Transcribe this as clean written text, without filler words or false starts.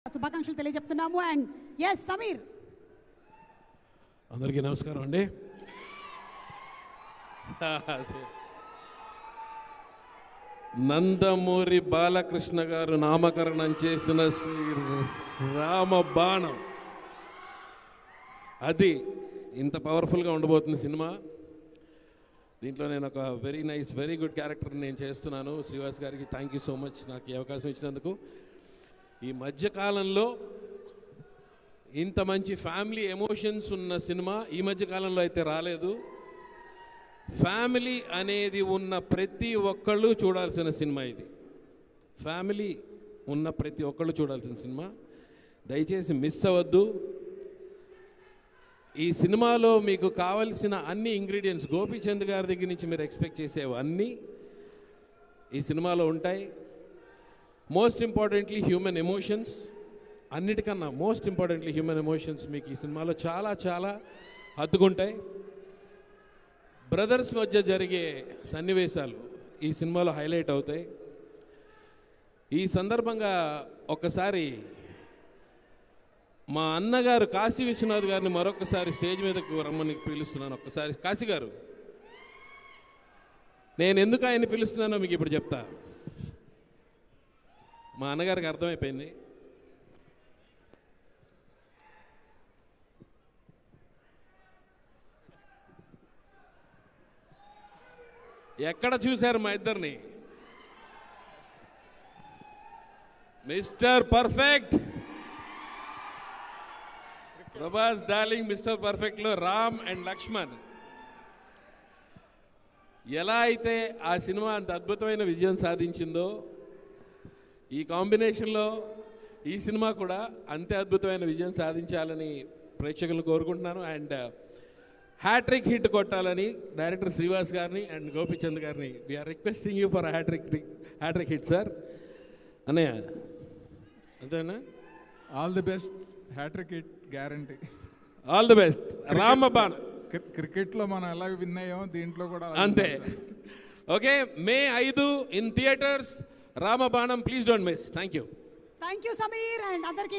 శుభాకాంక్షలు తెలియజేస్తున్నాము. And yes Sameer, అందరికీ నమస్కారం అండి. నందమూరి బాలకృష్ణ గారు నామకరణం చేసిన శ్రీ రామబాణం, అది ఇంత పవర్ఫుల్గా ఉండబోతుంది సినిమా. దీంట్లో నేను ఒక వెరీ గుడ్ క్యారెక్టర్ నేను చేస్తున్నాను. శ్రీవాస్ గారికి థ్యాంక్ యూ సో మచ్ నాకు ఈ అవకాశం ఇచ్చినందుకు. ఈ మధ్యకాలంలో ఇంత మంచి ఫ్యామిలీ ఎమోషన్స్ ఉన్న సినిమా ఈ మధ్యకాలంలో అయితే రాలేదు. ఫ్యామిలీ అనేది ఉన్న ప్రతి ఒక్కళ్ళు చూడాల్సిన సినిమా ఇది. ఫ్యామిలీ ఉన్న ప్రతి ఒక్కళ్ళు చూడాల్సిన సినిమా, దయచేసి మిస్ అవ్వద్దు. ఈ సినిమాలో మీకు కావలసిన అన్ని ఇంగ్రీడియంట్స్ గోపీచంద్ గారి దగ్గర నుంచి మీరు ఎక్స్పెక్ట్ చేసేవి అన్నీ ఈ సినిమాలో ఉంటాయి. మోస్ట్ ఇంపార్టెంట్లీ హ్యూమన్ ఎమోషన్స్, అన్నిటికన్నా మోస్ట్ ఇంపార్టెంట్లీ హ్యూమన్ ఎమోషన్స్ మీకు ఈ సినిమాలో చాలా చాలా హత్తుకుంటాయి. బ్రదర్స్ మధ్య జరిగే సన్నివేశాలు ఈ సినిమాలో హైలైట్ అవుతాయి. ఈ సందర్భంగా ఒక్కసారి మా అన్నగారు కాశీ విశ్వనాథ్ గారిని మరొకసారి స్టేజ్ మీదకు రమ్మని పిలుస్తున్నాను. ఒక్కసారి కాశీ గారు, నేను ఎందుకు ఆయన్ని పిలుస్తున్నానో మీకు ఇప్పుడు చెప్తా. మా అన్నగారికి అర్థమైపోయింది. ఎక్కడ చూశారు మా ఇద్దరిని? Mister Perfect, Prabhas darling Mister పర్ఫెక్ట్లో రామ్ అండ్ లక్ష్మణ్. ఎలా అయితే ఆ సినిమా అంత అద్భుతమైన విజయం సాధించిందో, ఈ కాంబినేషన్లో ఈ సినిమా కూడా అంతే అద్భుతమైన విజయం సాధించాలని ప్రేక్షకులను కోరుకుంటున్నాను. అండ్ హ్యాట్రిక్ హిట్ కొట్టాలని డైరెక్టర్ శ్రీవాస్ గారిని అండ్ గోపీచంద్ గారిని we're requesting you for hat-trick hit sir. అన్నయ్య అంతేనా? All the best, hat-trick hit guarantee. All the best. Ramabanam క్రికెట్లో మనం ఎలా విన్ అయ్యామో దీంట్లో కూడా అంతే. Okay, May 5 in theatres Ramabanam. Please don't miss. Thank you Sameer. And అందరికీ